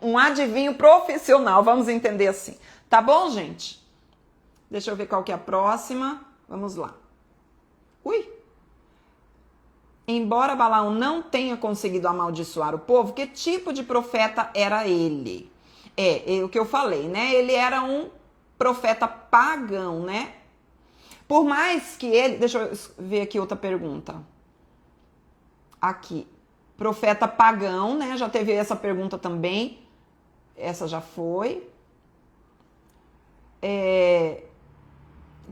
um adivinho profissional, vamos entender assim. Tá bom, gente? Deixa eu ver qual que é a próxima. Vamos lá. Ui! Embora Balaão não tenha conseguido amaldiçoar o povo, que tipo de profeta era ele? É o que eu falei, né? Ele era um profeta pagão, né? Por mais que ele... Deixa eu ver aqui outra pergunta. Aqui. Profeta pagão, né? Já teve essa pergunta também. Essa já foi.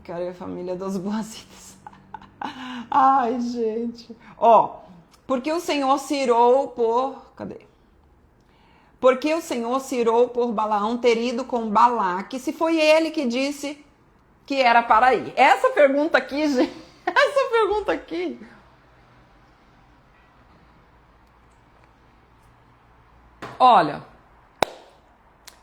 Quero a família dos boazitas. Ai, gente. Ó, porque o Senhor se irou por... Cadê? Porque o Senhor se irou por Balaão ter ido com Balaque, se foi ele que disse que era para ir. Essa pergunta aqui, gente, essa pergunta aqui.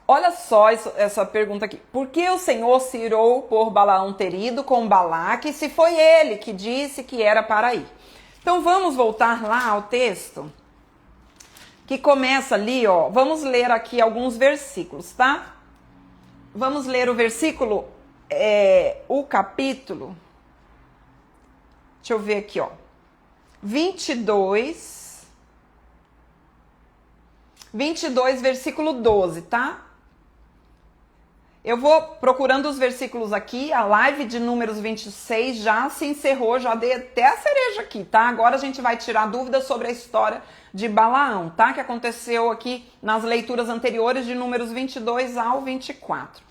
Olha só essa pergunta aqui. Por que o Senhor se irou por Balaão ter ido com Balaque, se foi ele que disse que era para ir? Então vamos voltar lá ao texto, que começa ali, ó. Vamos ler aqui alguns versículos, tá? Vamos ler o versículo, o capítulo. Deixa eu ver aqui, ó. 22, versículo 12, tá? Eu vou procurando os versículos aqui, a live de números 26 já se encerrou, já dei até a cereja aqui, tá? Agora a gente vai tirar dúvidas sobre a história de Balaão, tá? Que aconteceu aqui nas leituras anteriores de números 22 ao 24.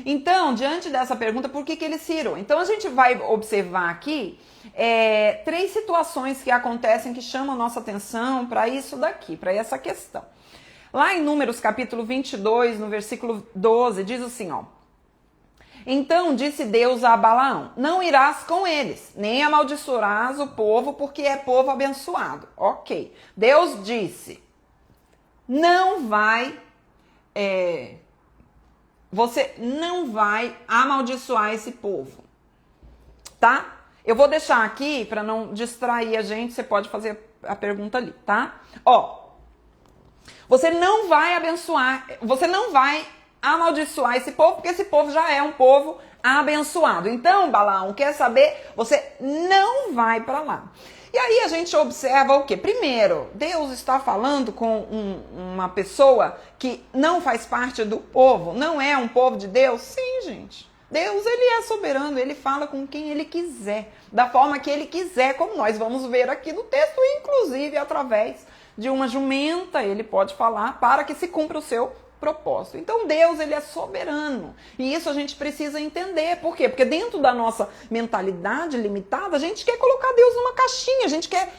Então, diante dessa pergunta, por que ele se irou? Então a gente vai observar aqui 3 situações que acontecem que chamam a nossa atenção para isso daqui, para essa questão. Lá em Números capítulo 22, no versículo 12, diz assim, ó. Então disse Deus a Balaão, não irás com eles, nem amaldiçoarás o povo, porque é povo abençoado. Ok. Deus disse, não vai, você não vai amaldiçoar esse povo, tá? Eu vou deixar aqui, para não distrair a gente, você pode fazer a pergunta ali, tá? Ó. Você não vai abençoar, você não vai amaldiçoar esse povo, porque esse povo já é um povo abençoado. Então, Balaão, quer saber? Você não vai para lá. E aí a gente observa o quê? Primeiro, Deus está falando com uma pessoa que não faz parte do povo, não é um povo de Deus? Sim, gente. Deus, ele é soberano, ele fala com quem ele quiser, da forma que ele quiser, como nós vamos ver aqui no texto, inclusive através de uma jumenta, ele pode falar para que se cumpra o seu propósito. Então Deus, ele é soberano. E isso a gente precisa entender. Por quê? Porque dentro da nossa mentalidade limitada, a gente quer colocar Deus numa caixinha, a gente quer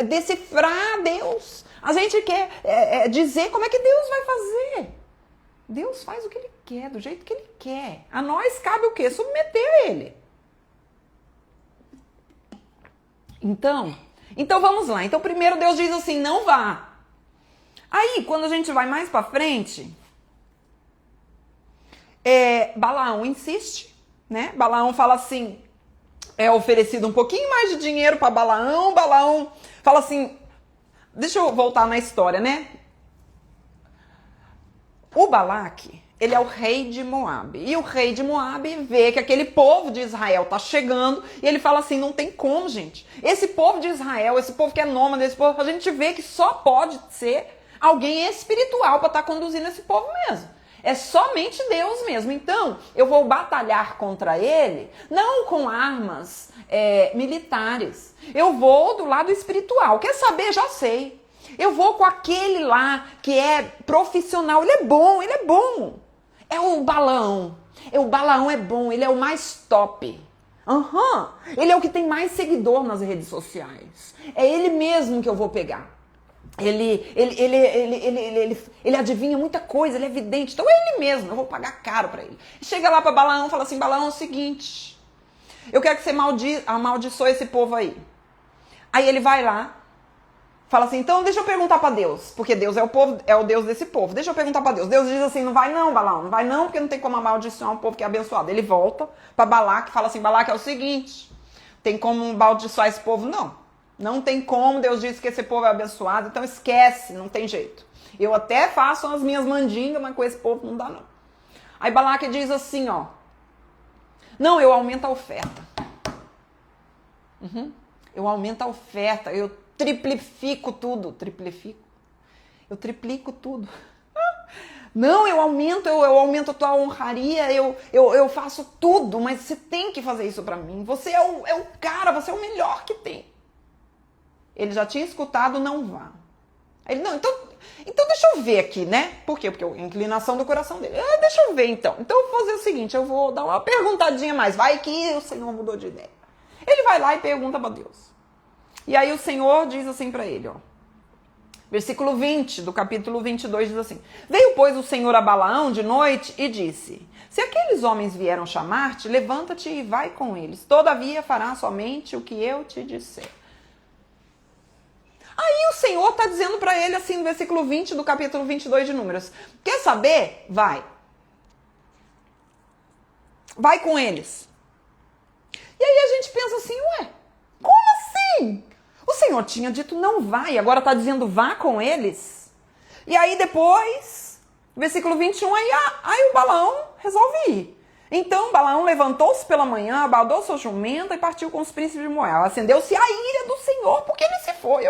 decifrar Deus. A gente quer dizer como é que Deus vai fazer. Deus faz o que ele quer, do jeito que ele quer. A nós cabe o quê? Submeter a ele. Então vamos lá. Então primeiro Deus diz assim, não vá. Aí, quando a gente vai mais pra frente, Balaão insiste, né? Balaão fala assim, é oferecido um pouquinho mais de dinheiro para Balaão. Balaão fala assim, deixa eu voltar na história, né? O Balaque, ele é o rei de Moabe. E o rei de Moabe vê que aquele povo de Israel tá chegando e ele fala assim, não tem como, gente. Esse povo de Israel, esse povo que é nômade, esse povo, a gente vê que só pode ser alguém espiritual para estar conduzindo esse povo mesmo. É somente Deus mesmo. Então, eu vou batalhar contra ele, não com armas militares. Eu vou do lado espiritual. Quer saber? Já sei. Eu vou com aquele lá que é profissional. Ele é bom, ele é bom. É o Balaão. O Balaão é bom, ele é o mais top. Ele é o que tem mais seguidor nas redes sociais. É ele mesmo que eu vou pegar. Ele adivinha muita coisa, ele é vidente, então é ele mesmo, eu vou pagar caro pra ele. Chega lá pra Balaão e fala assim, Balaão, é o seguinte, eu quero que você amaldiçoe esse povo aí. Aí ele vai lá, fala assim, então deixa eu perguntar pra Deus, porque Deus é o Deus desse povo, deixa eu perguntar pra Deus. Deus diz assim, não vai não, Balaão, não vai não, porque não tem como amaldiçoar um povo que é abençoado. Ele volta pra Balaque e fala assim, Balaque, é o seguinte, tem como amaldiçoar esse povo? Não. Não tem como, Deus disse que esse povo é abençoado, então esquece, não tem jeito. Eu até faço as minhas mandingas, mas com esse povo não dá não. Aí Balaque diz assim, ó, não, eu aumento a oferta. Eu aumento a oferta, eu triplifico tudo. Eu triplico tudo. Não, eu aumento a tua honraria, eu faço tudo, mas você tem que fazer isso pra mim. Você é o cara, você é o melhor que tem. Ele já tinha escutado, não vá. Ele, não, então deixa eu ver aqui, né? Por quê? Porque a inclinação do coração dele. Deixa eu ver então. Então eu vou fazer o seguinte, eu vou dar uma perguntadinha mais. Vai que o Senhor mudou de ideia. Ele vai lá e pergunta para Deus. E aí o Senhor diz assim para ele, ó. Versículo 20 do capítulo 22 diz assim, veio, pois, o Senhor a Balaão de noite e disse, se aqueles homens vieram chamar-te, levanta-te e vai com eles. Todavia farás somente o que eu te disser. Aí o Senhor está dizendo para ele assim no versículo 20 do capítulo 22 de Números. Quer saber? Vai. Vai com eles. E aí a gente pensa assim, ué, como assim? O Senhor tinha dito não vai, agora está dizendo vá com eles. E aí depois, versículo 21, aí o Balaão resolve ir. Então Balaão levantou-se pela manhã, abaldou sua jumenta e partiu com os príncipes de Moabe. Acendeu-se a ira do Senhor, porque ele se foi.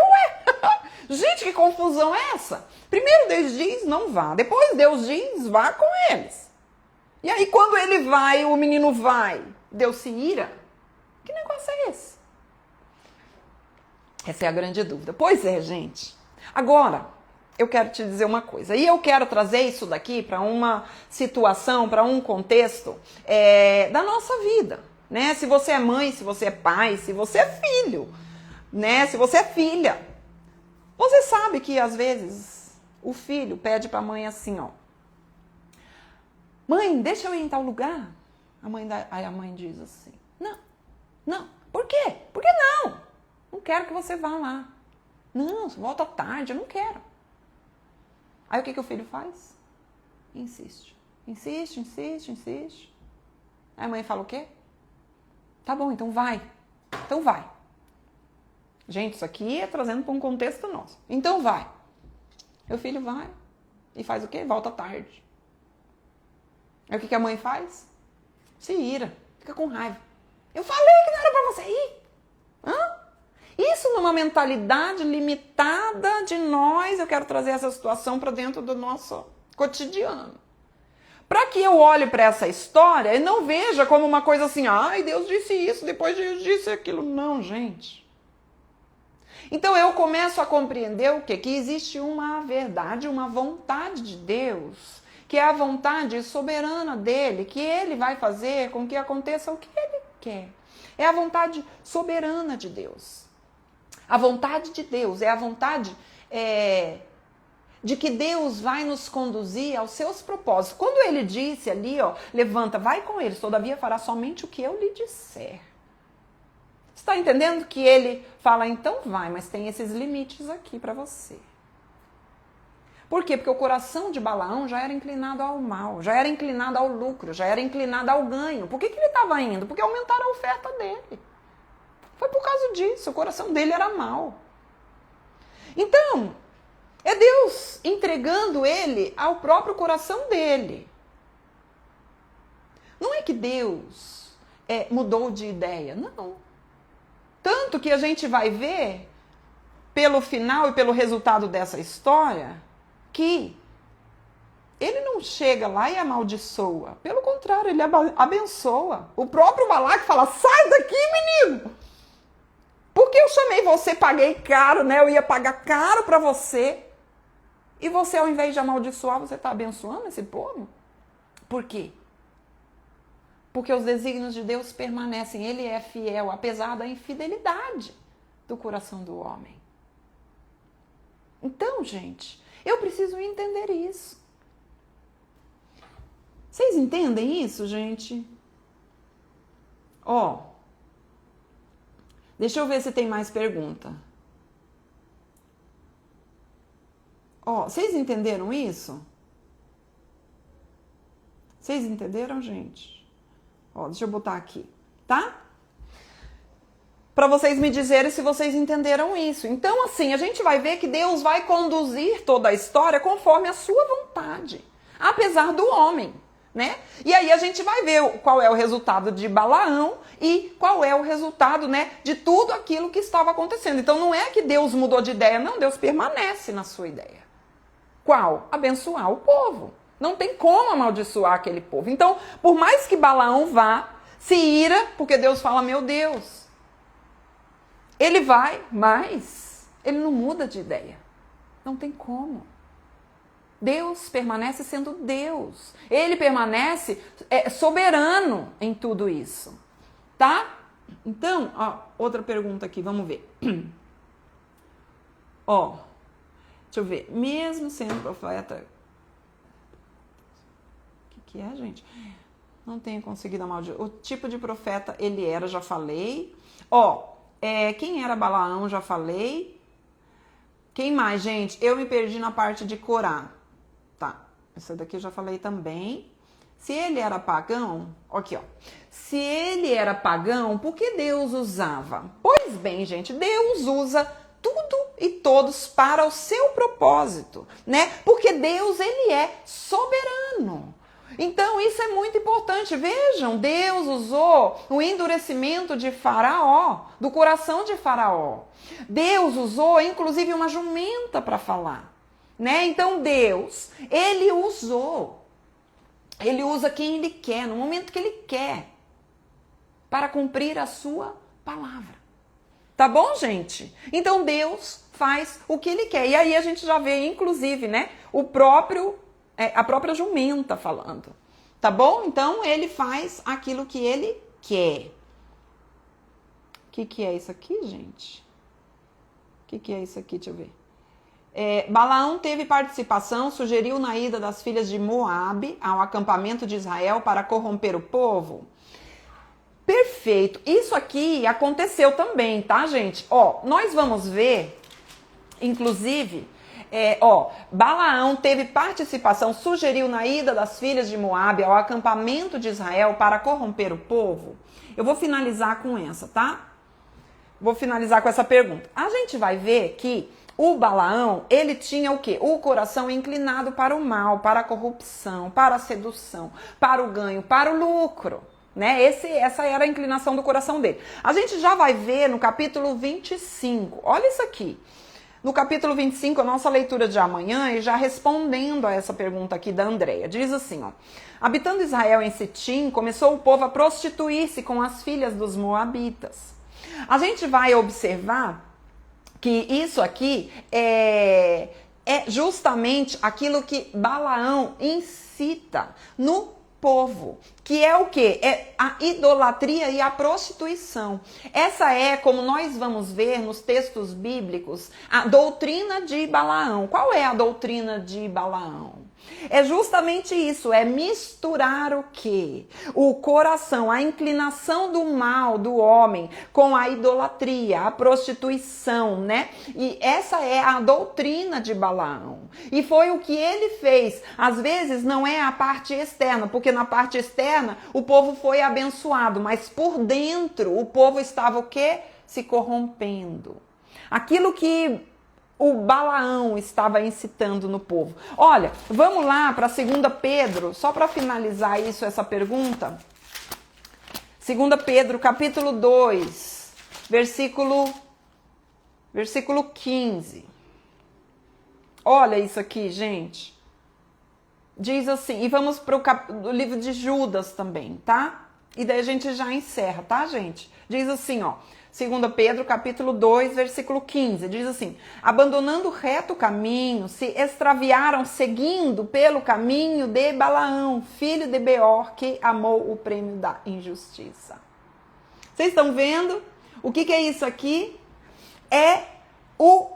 Gente, que confusão é essa? Primeiro Deus diz, não vá. Depois Deus diz, vá com eles. E aí quando ele vai, o menino vai, Deus se ira. Que negócio é esse? Essa é a grande dúvida. Pois é, gente. Agora, eu quero te dizer uma coisa. E eu quero trazer isso daqui para uma situação, para um contexto da nossa vida. Né? Se você é mãe, se você é pai, se você é filho, né? Se você é filha. Você sabe que, às vezes, o filho pede para a mãe assim, ó. Mãe, deixa eu ir em tal lugar. Aí a mãe diz assim, não. Por quê? Por que não? Não quero que você vá lá. Não, volta tarde, eu não quero. Aí o que o filho faz? Insiste. Insiste. Aí a mãe fala o quê? Tá bom, então vai. Então vai. Gente, isso aqui é trazendo para um contexto nosso. Então vai. O filho vai e faz o quê? Volta tarde. Aí o que a mãe faz? Se ira, fica com raiva. Eu falei que não era pra você ir. Hã? Isso numa mentalidade limitada de nós, eu quero trazer essa situação para dentro do nosso cotidiano. Para que eu olhe para essa história e não veja como uma coisa assim, ai, Deus disse isso, depois Deus disse aquilo. Não, gente. Então eu começo a compreender o quê? Que existe uma verdade, uma vontade de Deus, que é a vontade soberana dele, que ele vai fazer com que aconteça o que ele quer. É a vontade soberana de Deus. A vontade de Deus é a vontade de que Deus vai nos conduzir aos seus propósitos. Quando ele disse ali, ó, levanta, vai com eles, todavia fará somente o que eu lhe disser. Você está entendendo que ele fala, então vai, mas tem esses limites aqui para você. Por quê? Porque o coração de Balaão já era inclinado ao mal, já era inclinado ao lucro, já era inclinado ao ganho. Por que ele estava indo? Porque aumentaram a oferta dele. Foi por causa disso, o coração dele era mau. Então, é Deus entregando ele ao próprio coração dele. Não é que Deus mudou de ideia, não. Tanto que a gente vai ver, pelo final e pelo resultado dessa história, que ele não chega lá e amaldiçoa. Pelo contrário, ele abençoa. O próprio Balaque fala, sai daqui, menino! Porque eu chamei você, paguei caro, né? Eu ia pagar caro para você. E você, ao invés de amaldiçoar, você está abençoando esse povo? Por quê? Porque os desígnios de Deus permanecem. Ele é fiel, apesar da infidelidade do coração do homem. Então, gente, eu preciso entender isso. Vocês entendem isso, gente? Ó, deixa eu ver se tem mais pergunta. Ó, vocês entenderam isso? Vocês entenderam, gente? Ó, deixa eu botar aqui, tá? Para vocês me dizerem se vocês entenderam isso. Então, assim, a gente vai ver que Deus vai conduzir toda a história conforme a sua vontade, apesar do homem, né? E aí a gente vai ver qual é o resultado de Balaão e qual é o resultado, né, de tudo aquilo que estava acontecendo. Então, não é que Deus mudou de ideia, não, Deus permanece na sua ideia. Qual? Abençoar o povo. Não tem como amaldiçoar aquele povo. Então, por mais que Balaão vá, se ira, porque Deus fala, meu Deus, ele vai, mas ele não muda de ideia. Não tem como. Deus permanece sendo Deus. Ele permanece soberano em tudo isso. Tá? Então, ó, outra pergunta aqui, vamos ver. Ó, deixa eu ver. Mesmo sendo profeta... O que é, gente? Não tenho conseguido amaldiçoar. O tipo de profeta ele era, já falei. Ó, quem era Balaão, já falei. Quem mais, gente? Eu me perdi na parte de Corá. Tá, essa daqui eu já falei também. Se ele era pagão, aqui ó. Se ele era pagão, por que Deus usava? Pois bem, gente, Deus usa tudo e todos para o seu propósito, né? Porque Deus, ele é soberano. Então, isso é muito importante. Vejam, Deus usou o endurecimento de Faraó, do coração de Faraó. Deus usou, inclusive, uma jumenta para falar, né? Então, Deus, ele usou. Ele usa quem ele quer, no momento que ele quer, para cumprir a sua palavra. Tá bom, gente? Então, Deus faz o que ele quer. E aí a gente já vê, inclusive, né, a própria jumenta falando. Tá bom? Então, ele faz aquilo que ele quer. O que é isso aqui, gente? O que é isso aqui? Deixa eu ver. Balaão teve participação, sugeriu na ida das filhas de Moabe ao acampamento de Israel para corromper o povo. Perfeito. Isso aqui aconteceu também, tá, gente? Ó, nós vamos ver, inclusive, Balaão teve participação, sugeriu na ida das filhas de Moabe ao acampamento de Israel para corromper o povo. Eu vou finalizar com essa, tá? vou finalizar com essa pergunta. A gente vai ver que o Balaão, ele tinha o quê? O coração inclinado para o mal, para a corrupção, para a sedução, para o ganho, para o lucro. Né? Essa era a inclinação do coração dele. A gente já vai ver no capítulo 25. Olha isso aqui. No capítulo 25, a nossa leitura de amanhã, e já respondendo a essa pergunta aqui da Andréia, diz assim, ó. Habitando Israel em Sitim, começou o povo a prostituir-se com as filhas dos moabitas. A gente vai observar que isso aqui é justamente aquilo que Balaão incita no povo, que é o quê? É a idolatria e a prostituição. Essa é, como nós vamos ver nos textos bíblicos, a doutrina de Balaão. Qual é a doutrina de Balaão? É justamente isso, é misturar o quê? O coração, a inclinação do mal do homem com a idolatria, a prostituição, né? E essa é a doutrina de Balaão. E foi o que ele fez. Às vezes não é a parte externa, porque na parte externa o povo foi abençoado, mas por dentro o povo estava o quê? Se corrompendo. Aquilo que o Balaão estava incitando no povo. Olha, vamos lá para 2 Pedro, só para finalizar isso, essa pergunta. 2 Pedro, capítulo 2, versículo 15. Olha isso aqui, gente. Diz assim, e vamos para o livro de Judas também, tá? E daí a gente já encerra, tá, gente? Diz assim, ó. 2 Pedro, capítulo 2, versículo 15, diz assim: abandonando o reto caminho, se extraviaram seguindo pelo caminho de Balaão, filho de Beor, que amou o prêmio da injustiça. Vocês estão vendo? O que é isso aqui? É o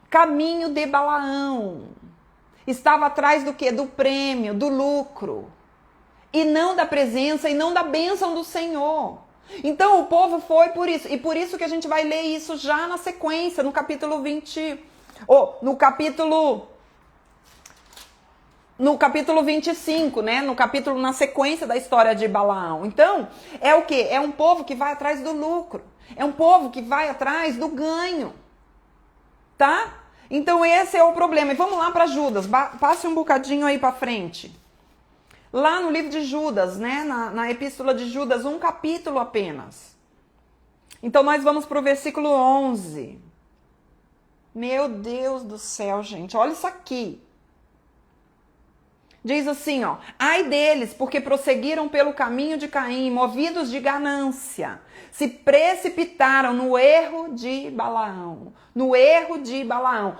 caminho de Balaão. Estava atrás do quê? Do prêmio, do lucro. E não da presença, e não da bênção do Senhor. Então o povo foi por isso, e por isso que a gente vai ler isso já na sequência, no capítulo 20, ou no capítulo 25, né? No capítulo na sequência da história de Balaão. Então, é o quê? É um povo que vai atrás do lucro, é um povo que vai atrás do ganho, tá? Então esse é o problema. E vamos lá para Judas, passe um bocadinho aí para frente. Lá no livro de Judas, né? Na epístola de Judas, um capítulo apenas. Então nós vamos para o versículo 11. Meu Deus do céu, gente, olha isso aqui. Diz assim, ó: ai deles, porque prosseguiram pelo caminho de Caim, movidos de ganância, se precipitaram no erro de Balaão,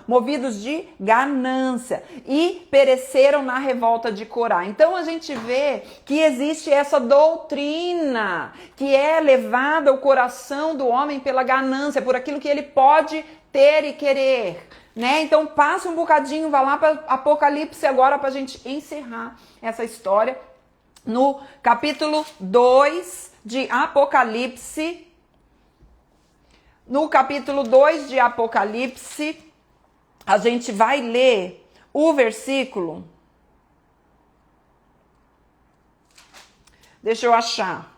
movidos de ganância, e pereceram na revolta de Corá. Então a gente vê que existe essa doutrina que é levada ao coração do homem pela ganância, por aquilo que ele pode ter e querer. Né? Então passe um bocadinho, vá lá para Apocalipse agora para a gente encerrar essa história. No capítulo 2 de Apocalipse, a gente vai ler o versículo. Deixa eu achar.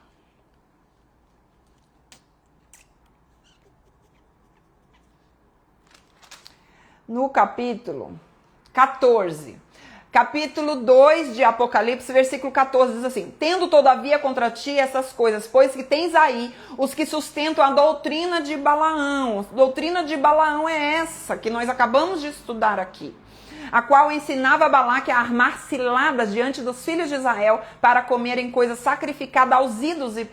No capítulo 14, capítulo 2 de Apocalipse, versículo 14, diz assim: tendo todavia contra ti essas coisas, pois que tens aí os que sustentam a doutrina de Balaão. A doutrina de Balaão é essa que nós acabamos de estudar aqui, a qual ensinava a Balaque a armar ciladas diante dos filhos de Israel para comerem coisas sacrificadas aos ídolos e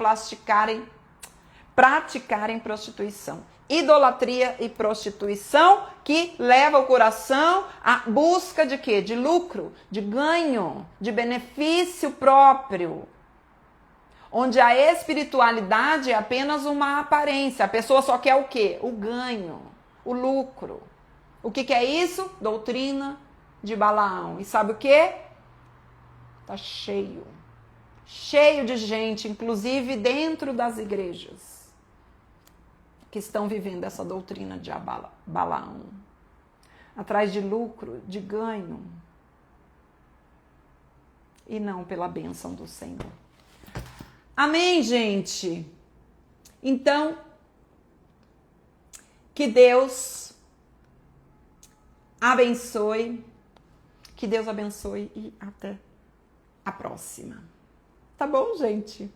praticarem prostituição. Idolatria e prostituição que leva o coração à busca de quê? De lucro, de ganho, de benefício próprio. Onde a espiritualidade é apenas uma aparência. A pessoa só quer o quê? O ganho, o lucro. O que é isso? Doutrina de Balaão. E sabe o quê? Tá cheio. Cheio de gente, inclusive dentro das igrejas, que estão vivendo essa doutrina de Balaão, atrás de lucro, de ganho, e não pela bênção do Senhor. Amém, gente? Então, Que Deus abençoe. Que Deus abençoe e até a próxima. Tá bom, gente?